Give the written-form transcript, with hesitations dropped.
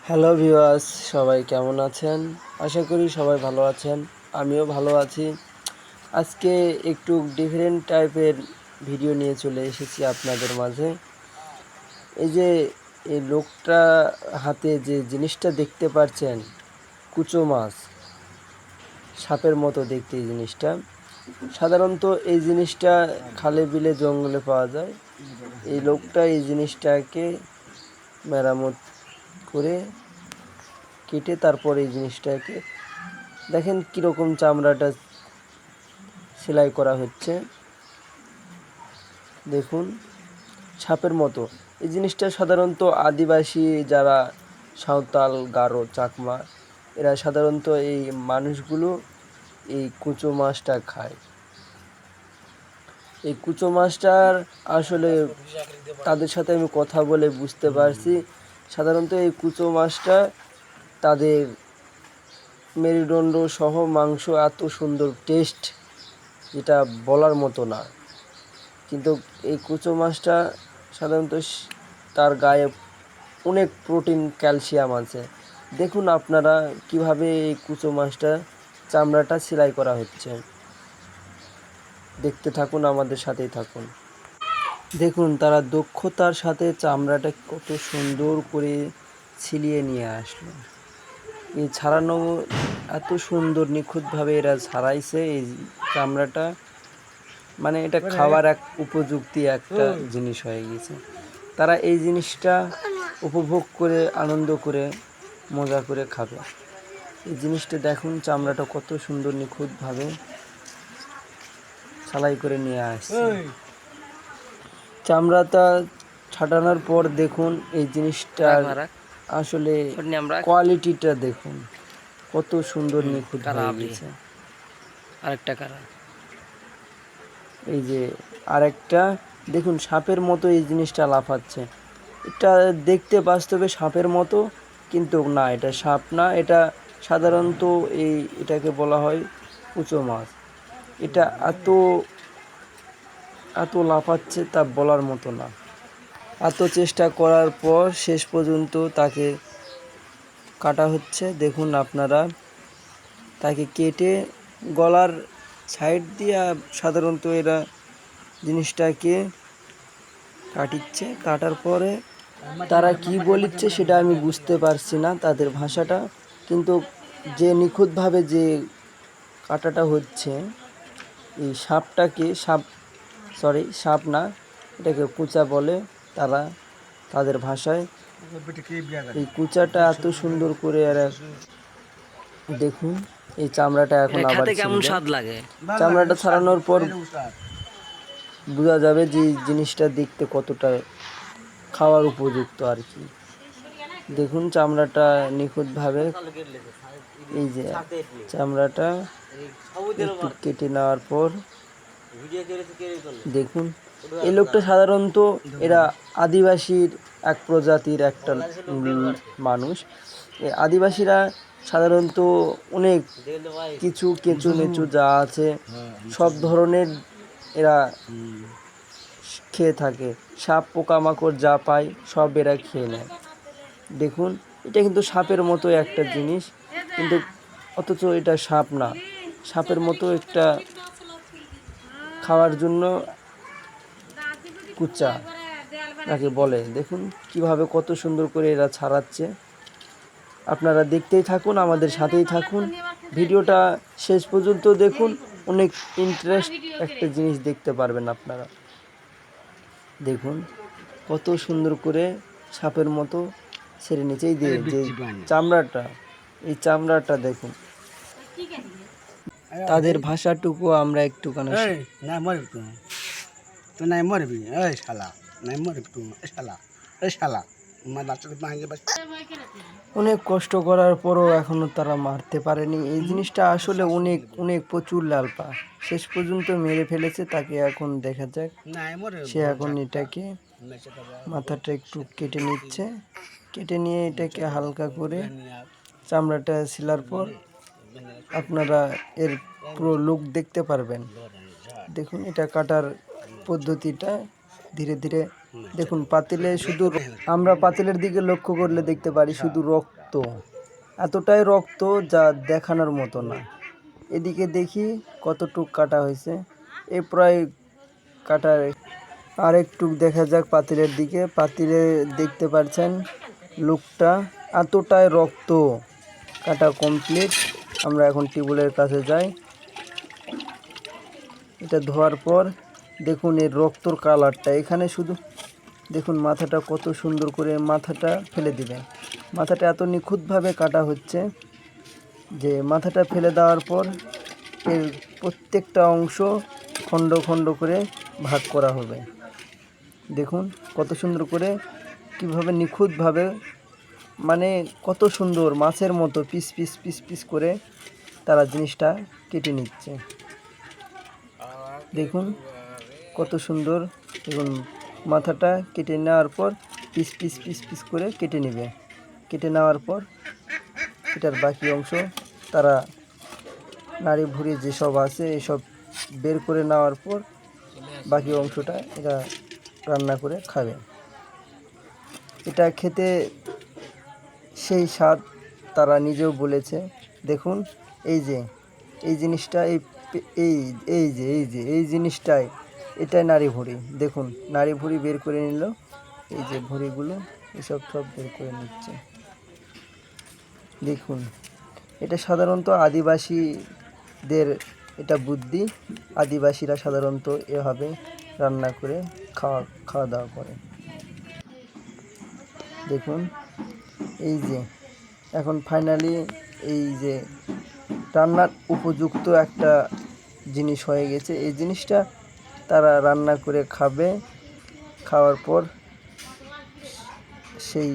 Hello viewers, সবাই কেমন আছেন? আশা করি সবাই ভালো আছেন। আমিও ভালো আছি। আজকে একটু ডিফারেন্ট টাইপের ভিডিও নিয়ে চলে এসেছি আপনাদের মাঝে। এই যে এই লোকটা হাতে যে জিনিসটা দেখতে পাচ্ছেন, কুচো মাছ, সাপের মতো দেখতে এই জিনিসটা। সাধারণত এই জিনিসটা খালে বিলে জঙ্গলে পাওয়া যায়। এই লোকটা এই জিনিসটাকে মেরামত করে কেটে তারপর এই জিনিসটাকে দেখেন কীরকম চামড়াটা সেলাই করা হচ্ছে। দেখুন, সাপের মতো এই জিনিসটা সাধারণত আদিবাসী যারা সাঁওতাল, গারো, চাকমা, এরা সাধারণত এই মানুষগুলো এই কুচো মাছটা খায়। এই কুচো মাছটার আসলে তাদের সাথে আমি কথা বলে বুঝতে পারছি, সাধারণত এই কুচো মাছটা তাদের মেরুদণ্ড সহ মাংস এত সুন্দর টেস্ট, যেটা বলার মতো না। কিন্তু এই কুচো মাছটা সাধারণত তার গায়ে অনেক প্রোটিন, ক্যালসিয়াম আছে। দেখুন আপনারা কিভাবে এই কুচো মাছটা চামড়াটা সেলাই করা হচ্ছে। দেখতে থাকুন, আমাদের সাথেই থাকুন। দেখুন তারা দক্ষতার সাথে চামড়াটা কত সুন্দর করে ছিলিয়ে নিয়ে আসলো। এই ছাড়ানো এত সুন্দর নিখুঁতভাবে এরা ছাড়াইছে এই চামড়াটা, মানে এটা খাওয়ার এক উপযুক্তি একটা জিনিস হয়ে গেছে। তারা এই জিনিসটা উপভোগ করে, আনন্দ করে, মজা করে খাবে। এই জিনিসটা দেখুন, চামড়াটা কত সুন্দর নিখুঁতভাবে সেলাই করে নিয়ে আসছে। চামড়াটা ছাটানোর পর দেখুন এই জিনিসটার আসলে কোয়ালিটিটা দেখুন, কত সুন্দর নিখুঁত হয়ে গেছে। আরেকটা কারা এই যে আরেকটা দেখুন, সাপের মতো এই জিনিসটা লাফাচ্ছে। এটা দেখতে বাস্তবে সাপের মতো, কিন্তু না, এটা সাপ না। এটা সাধারণত এটাকে বলা হয় কুচো মাছ। এটা এত এত লাফাচ্ছে তা বলার মতো না। এত চেষ্টা করার পর শেষ পর্যন্ত তাকে কাটা হচ্ছে। দেখুন আপনারা, তাকে কেটে গলার সাইড দিয়ে সাধারণত এরা জিনিসটাকে কাটিচ্ছে। কাটার পরে তারা কি বলিচ্ছে সেটা আমি বুঝতে পারছি না তাদের ভাষাটা, কিন্তু যে নিখুঁতভাবে যে কাটাটা হচ্ছে, এই সাপটাকে সাপ না, এটাকে কুচা বলে তারা তাদের ভাষায়। এই কুচাটা এত সুন্দর করে এরা, দেখুন এই চামড়াটা এখন আবার কেমন স্বাদ লাগে। চামড়াটা ছাড়ানোর পর বোঝা যাবে যে জিনিসটা দেখতে কতটা খাওয়ার উপযুক্ত আর কি। দেখুন চামড়াটা নিখুঁতভাবে, এই যে চামড়াটা একটু কেটে নেওয়ার পর দেখুন, এই লোকটা সাধারণত এরা আদিবাসীর এক প্রজাতির একটা মানুষ। এই আদিবাসীরা সাধারণত অনেক কিছু কেঁচো মেচু যা আছে সব ধরনের এরা খেয়ে থাকে। সাপ, পোকামাকড় যা পায় সব এরা খেয়ে নেয়। দেখুন, এটা কিন্তু সাপের মতো একটা জিনিস, কিন্তু অথচ এটা সাপ না। সাপের মতো একটা খাওয়ার জন্য কুচা তাকে বলে। দেখুন কিভাবে কত সুন্দর করে এরা ছাড়াচ্ছে। আপনারা দেখতেই থাকুন, আমাদের সাথেই থাকুন, ভিডিওটা শেষ পর্যন্ত দেখুন। অনেক ইন্টারেস্ট একটা জিনিস দেখতে পারবেন আপনারা। দেখুন কত সুন্দর করে সাপের মতো ছেড়ে নিচে। এই যে চামড়াটা, এই চামড়াটা দেখুন। তাদের ভাষাটুকু আমরা একটুখানি অনেক কষ্ট করার পরও এখনো তারা মারতে পারেনি। এই জিনিসটা আসলে অনেক অনেক প্রচুর লালপা। শেষ পর্যন্ত মেরে ফেলেছে তাকে। এখন দেখা যাক, সে এখন এটাকে মাথাটা একটু কেটে নিচ্ছে। কেটে নিয়ে এটাকে হালকা করে চামড়াটা ছিলার পর আপনারা এর পুরো লুক দেখতে পারবেন। দেখুন এটা কাটার পদ্ধতিটা ধীরে ধীরে দেখুন পাতিলে শুধু আমরা পাতিলের দিকে লক্ষ্য করলে দেখতে পারি শুধু রক্ত, এতটাই রক্ত যা দেখানোর মতো না। এদিকে দেখি কতটুক কাটা হয়েছে, এ প্রায় কাটার আর একটু দেখা যাক পাতিলের দিকে। পাতিলে দেখতে পাচ্ছেন লোকটা এতটাই রক্ত, কাটা কমপ্লিট। আমরা এখন টিউবওয়েলের কাছে যাই। এটা ধোয়ার পর দেখুন এর রক্তর কালারটা, এখানে শুধু দেখুন মাথাটা কত সুন্দর করে মাথাটা ফেলে দিবে। মাথাটা এত নিখুঁতভাবে কাটা হচ্ছে যে মাথাটা ফেলে দেওয়ার পর এর প্রত্যেকটা অংশ খণ্ড খণ্ড করে ভাগ করা হবে। দেখুন কত সুন্দর করে কীভাবে নিখুঁতভাবে, মানে কত সুন্দর মাছের মতো পিস পিস পিস পিস করে তারা জিনিসটা কেটে নিচ্ছে। দেখুন কত সুন্দর। দেখুন মাথাটা কেটে নেওয়ার পর পিস পিস পিস পিস করে কেটে নেবে। কেটে নেওয়ার পর এটার বাকি অংশ তারা নাড়ি ভুঁড়ি যেসব আছে এসব বের করে নেওয়ার পর বাকি অংশটা এরা রান্না করে খাবে। এটা খেতে সেই স্বাদ, তারা নিজেও বলেছে। দেখুন এই যে এই জিনিসটা, এই এই যে এই যে এই জিনিসটাই, এটাই নাড়ি ভুঁড়ি। দেখুন নাড়ি ভুঁড়ি বের করে নিল, এই যে ভুঁড়িগুলো এসব সব বের করে নিচ্ছে। দেখুন এটা সাধারণত আদিবাসীদের এটা বুদ্ধি, আদিবাসীরা সাধারণত এভাবে রান্না করে খাওয়া দাওয়া করে। দেখুন এই যে এখন ফাইনালি এই যে রান্নার উপযুক্ত একটা জিনিস হয়ে গেছে। এই জিনিসটা তারা রান্না করে খাবে, খাওয়ার পর সেই